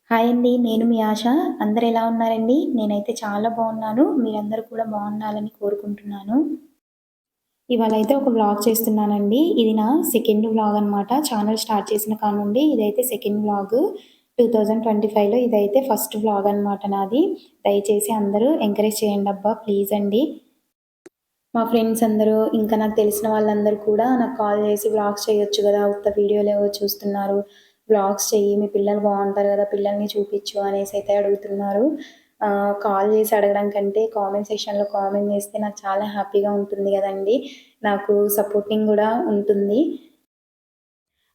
Hi అండి. నేను మీ ఆష. అందరూ ఎలా ఉన్నారండి? నేనైతే చాలా బాగున్నాను. మీరందరూ కూడా బాగుండాలని కోరుకుంటున్నాను. ఇవాళైతే ఒక వ్లాగ్ చేస్తున్నానండి. ఇది నా సెకండ్ వ్లాగ్ అనమాట. ఛానల్ స్టార్ట్ చేసిన కాడ్నుండి ఇదైతే సెకండ్ వ్లాగ్. 2025లో ఇదైతే ఫస్ట్ వ్లాగ్ అనమాట నాది. దయచేసి అందరూ ఎంకరేజ్ చేయండబ్బా! ప్లీజ్ అండి. మా ఫ్రెండ్స్ అందరూ, ఇంకా నాకు తెలిసిన వాళ్ళందరూ కూడా నాకు కాల్ చేసి వ్లాగ్స్ చేయొచ్చు గదా! ఉత్త వీడియోలేవో చూస్తున్నారు. వ్లాగ్స్ చెయ్యి, మీ పిల్లలు బావుంటారు గదా! పిల్లల్ని చూపిచ్చు అనేసైతే అడుగుతున్నారు. కాల్ చేసి అడగడం కంటే కామెంట్ సెక్షన్‌లో కామెంట్ చేస్తే నాకు చాలా హ్యాపీగా ఉంటుంది గదండీ! నాకు సపోర్టింగ్ గూడా ఉంటుంది.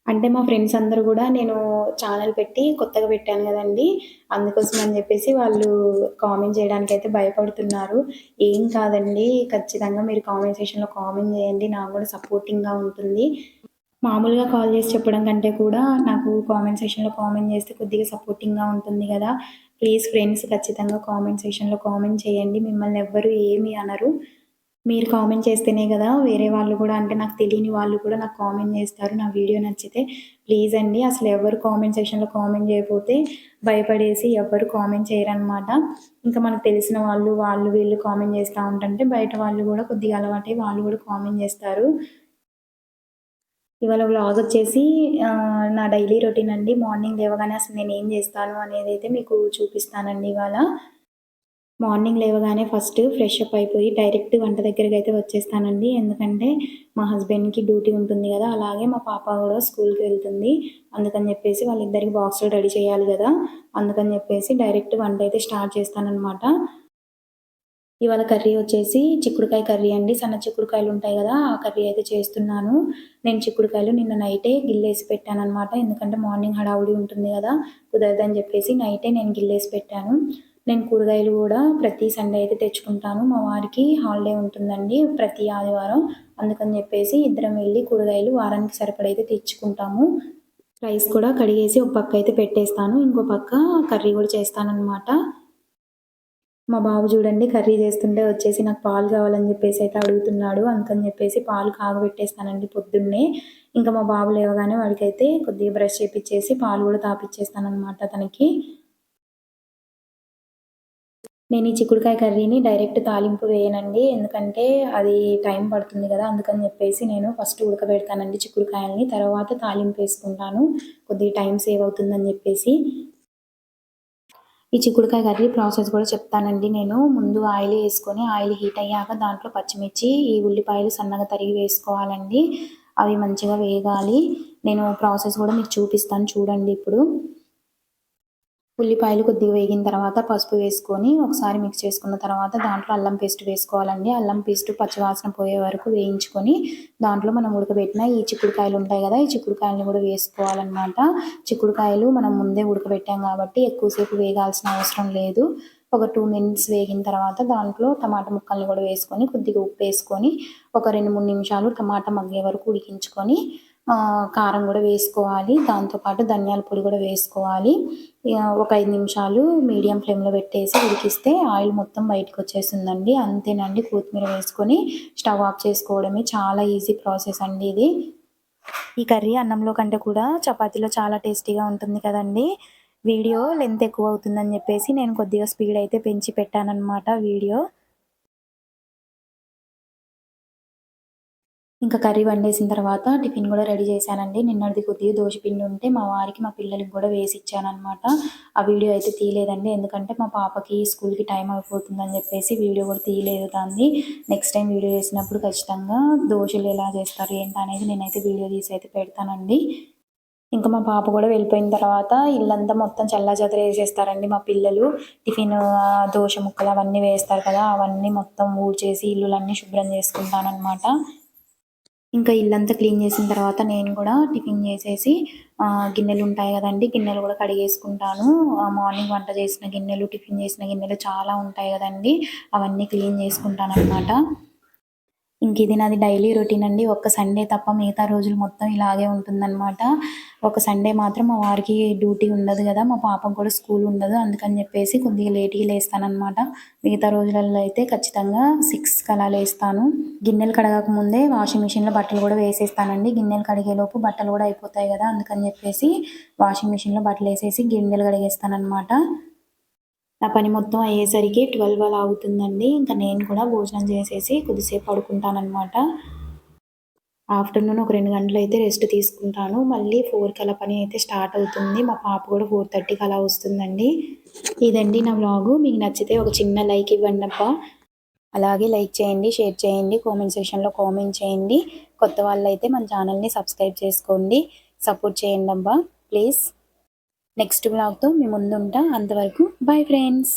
అంటే మా ఫ్రెండ్స్ అందరూ గూడా నేను ఛానెల్ పెట్టి కొత్తగా పెట్టాను గదండీ! అందుకోసం అని జెప్పేసి వాళ్ళు కామెంట్ జేయడానికైతే భయపడుతున్నారు. ఏం కాదండి, ఖచ్చితంగా మీరు కామెంట్ సెక్షన్‌లో కామెంట్ జేయండి. నాకు గూడా సపోర్టింగ్‌గా ఉంటుంది. మామూలుగా కాల్ జేసి చెప్పడం కంటే కూడా నాకు కామెంట్ సెక్షన్‌లో కామెంట్ జేస్తే కొద్దిగా సపోర్టింగ్‌గా ఉంటుంది గదా! ప్లీజ్ ఫ్రెండ్స్, ఖచ్చితంగా కామెంట్ సెక్షన్‌లో కామెంట్ చేయండి. మిమ్మల్ని ఎవ్వరు ఏమి అనరు. మీరు కామెంట్ చేస్తేనే గదా వేరే వాళ్ళు గూడా, అంటే నాకు తెలియని వాళ్ళు కూడా నాకు కామెంట్ జేస్తారు నా వీడియో నచ్చితే. ప్లీజ్ అండి, అసలు ఎవరు కామెంట్ సెక్షన్‌లో కామెంట్ జేయకపోతే భయపడేసి ఎవ్వరు కామెంట్ చేయరనమాట. ఇంకా మనకు తెలిసిన వాళ్ళు, వీళ్ళు కామెంట్ జేస్తా ఉంటంటే బయట వాళ్ళు గూడా కొద్దిగా అలవాటై వాళ్ళు గూడా కామెంట్ జేస్తారు. ఇవాళ వ్లాగొచ్చేసి నా డైలీ రొటీన్ అండి. మార్నింగ్ లేవగానే అసలు నేనేం జేస్తాను అనేదైతే మీకు చూపిస్తానండి ఇవాళ. మార్నింగ్ లేవగానే ఫస్ట్ ఫ్రెష్ అప్ అయిపోయి డైరెక్ట్ వంట దగ్గరికైతే వచ్చేస్తానండి. ఎందుకంటే మా హస్బెండ్‌కి డ్యూటీ ఉంటుంది గదా! అలాగే మా పాప గూడా స్కూల్‌కి వెళ్తుంది. అందుకని జెప్పేసి వాళ్ళిద్దరికి బాక్సులు రెడీ చేయాలి గదా! అందుకని జెప్పేసి డైరెక్ట్ వంటైతే స్టార్ట్ చేస్తాననమాట. ఇవాళ కర్రీ వచ్చేసి చిక్కుడుకాయ కర్రీ అండి. సన్న చిక్కుడుకాయలుంటాయి గదా! ఆ కర్రీ అయితే చేస్తున్నాను. నేను చిక్కుడుకాయలు నిన్న నైటే గిల్లేసి పెట్టాననమాట. ఎందుకంటే మార్నింగ్ హడావుడి ఉంటుంది గదా! కుదరదని జెప్పేసి నైటే నేను గిల్లేసి పెట్టాను. నేను కూరగాయలు గూడా ప్రతి సండే అయితే తెచ్చుకుంటాను. మా వారికి హాలిడే ఉంటుందండి ప్రతి ఆదివారం. అందుకని జెప్పేసి ఇద్దరం వెళ్లి కూరగాయలు వారానికి సరిపడైతే తెచ్చుకుంటాము. రైస్ కూడా కడిగేసి ఒక పక్కయితే పెట్టేస్తాను. ఇంకో పక్క కర్రీ గూడా చేస్తాననమాట. మా బాబు చూడండి, కర్రీ చేస్తుంటే వచ్చేసి నాకు పాలు కావాలని చెప్పేసి అయితే అడుగుతున్నాడు. అందుకని చెప్పేసి పాలు కాగబెట్టేస్తానండి పొద్దున్నే. ఇంకా మా బాబు లేవగానే వాడికైతే కొద్దిగా బ్రష్ చేపిచ్చేసి పాలు కూడా తాపిచ్చేస్తాననమాట తనకి. నేను ఈ చిక్కుడుకాయ కర్రీని డైరెక్ట్ తాలింపు వేయనండి. ఎందుకంటే అది టైం పడుతుంది గదా! అందుకని చెప్పేసి నేను ఫస్ట్ ఉడకబెడతానండి చిక్కుడుకాయల్ని. తర్వాత తాలింపేసుకుంటాను. కొద్దిగా టైం సేవ్ అవుతుందని చెప్పేసి. ఈ చిక్కుడుకాయ కర్రీ ప్రాసెస్ కూడా చెప్తానండి నేను. ముందు ఆయిల్ ఏసుకొని, ఆయిల్ హీట్ అయ్యాక దాంట్లో పచ్చిమిర్చి, ఈ ఉల్లిపాయలు సన్నగా తరిగి వేసుకోవాలండి. అవి మంచిగా వేగాలి. నేను ప్రాసెస్ కూడా మీకు చూపిస్తాను చూడండి ఇప్పుడు. ఉల్లిపాయలు కొద్దిగా వేగిన తర్వాత పసుపు వేసుకొని ఒకసారి మిక్స్ చేసుకున్న తర్వాత దాంట్లో అల్లం పేస్ట్ వేసుకోవాలండి. అల్లం పేస్ట్ పచ్చివాసన పోయే వరకు వేయించుకొని దాంట్లో మనం ఉడకబెట్టిన ఈ చిక్కుడుకాయలు ఉంటాయి కదా! ఈ చిక్కుడుకాయలను కూడా వేసుకోవాలనమాట. చిక్కుడుకాయలు మనం ముందే ఉడకబెట్టాం కాబట్టి ఎక్కువసేపు వేగాల్సిన అవసరం లేదు. ఒక 2 మినిట్స్ వేగిన తర్వాత దాంట్లో టమాటా ముక్కల్ని కూడా వేసుకొని కొద్దిగా ఉప్పేసుకొని ఒక 2, 3 నిమిషాలు టమాటా మగ్గే వరకు ఉడికించుకొని కారం కూడా వేసుకోవాలి. దాంతో పాటు ధనియాల పొడి కూడా వేసుకోవాలి. ఒక 5 నిమిషాలు మీడియం ఫ్లేమ్‌లో పెట్టేసి ఉడికిస్తే ఆయిల్ మొత్తం బయటకొచ్చేస్తుందండి. అంతేనండి, కొత్తిమీర వేసుకొని స్టవ్ ఆఫ్ చేసుకోవడమే. చాలా ఈజీ ప్రాసెస్ అండి ఇది. ఈ కర్రీ అన్నంలో కంటే కూడా చపాతీలో చాలా టేస్టీగా ఉంటుంది కదండీ! వీడియో లెంత్ ఎక్కువ అవుతుందని చెప్పేసి నేను కొద్దిగా స్పీడ్ అయితే పెంచి పెట్టాననమాట వీడియో. ఇంకా కర్రీ వండేసిన తర్వాత టిఫిన్ గూడా రెడీ చేశానండి. నిన్నటిది కొద్దిగా దోస పిండి ఉంటే మా వారికి, మా పిల్లలకి గూడా వేసిచ్చాననమాట. ఆ వీడియో అయితే తీయలేదండి. ఎందుకంటే మా పాపకి స్కూల్‌కి టైం అయిపోతుందని జెప్పేసి వీడియో గూడా తీయలేదు దాన్ని. నెక్స్ట్ టైమ్ వీడియో చేసినప్పుడు ఖచ్చితంగా దోసలు ఎలా చేస్తారు ఏంటనేది నేనైతే వీడియో తీసి అయితే పెడతానండి. ఇంకా మా పాప గూడా వెళ్ళిపోయిన తర్వాత ఇల్లంతా మొత్తం చెల్లాచెదరేసేస్తారండి మా పిల్లలు. దోస ముక్కలు అవన్నీ వేస్తారు కదా! అవన్నీ మొత్తం ఊడ్చేసి ఇల్లులన్నీ శుభ్రం చేసుకుంటాననమాట. ఇంకా ఇల్లంతా క్లీన్ చేసిన తర్వాత నేను గూడా టిఫిన్ చేసేసి గిన్నెలుంటాయి గదండీ! గిన్నెలు గూడా కడిగేసుకుంటాను. మార్నింగ్ వంట చేసిన గిన్నెలు, టిఫిన్ చేసిన గిన్నెలు చాలా ఉంటాయి గదండీ! అవన్నీ క్లీన్ చేసుకుంటాననమాట. ఇంక ఇది నాది డైలీ రొటీన్ అండి. ఒక్క సండే తప్ప మిగతా రోజులు మొత్తం ఇలాగే ఉంటుందనమాట. ఒక సండే మాత్రం మా వారికి డ్యూటీ ఉండదు గదా! మా పాపకి కూడా స్కూల్ ఉండదు. అందుకని జెప్పేసి కొద్దిగా లేట్‌గా లేస్తాననమాట. మిగతా రోజులలో అయితే ఖచ్చితంగా 6కి అలా లేస్తాను. గిన్నెలు కడగక ముందే వాషింగ్ మిషన్‌లో బట్టలు గూడా వేసేస్తానండి. గిన్నెలు కడిగేలోపు బట్టలు గూడా అయిపోతాయి గదా! అందుకని జెప్పేసి వాషింగ్ మిషన్‌లో బట్టలేసేసి గిన్నెలు కడిగేస్తాననమాట. నా పని మొత్తం అయ్యేసరికి 12 అలా అవుతుందండి. ఇంక నేను కూడా భోజనం చేసేసి కొద్దిసేపు పడుకుంటాననమాట. ఆఫ్టర్‌నూన్ ఒక 2 గంటలయితే రెస్ట్ తీసుకుంటాను. మళ్ళీ 4కి అలా పని అయితే స్టార్ట్ అవుతుంది. మా పాప కూడా 4:30కి అలా వస్తుందండి. ఇదండి నా వ్లాగు. మీకు నచ్చితే ఒక చిన్న లైక్ ఇవ్వండబ్బా! అలాగే లైక్ చేయండి, షేర్ చేయండి, కామెంట్ సెక్షన్‌లో కామెంట్ చేయండి. కొత్త వాళ్ళైతే మన ఛానల్‌ని సబ్స్క్రైబ్ చేసుకోండి. సపోర్ట్ చేయండబ్బా! ప్లీజ్. నెక్స్ట్ వ్లాగ్‌తో మీ ముందుంటా. అంతవరకు బై ఫ్రెండ్స్.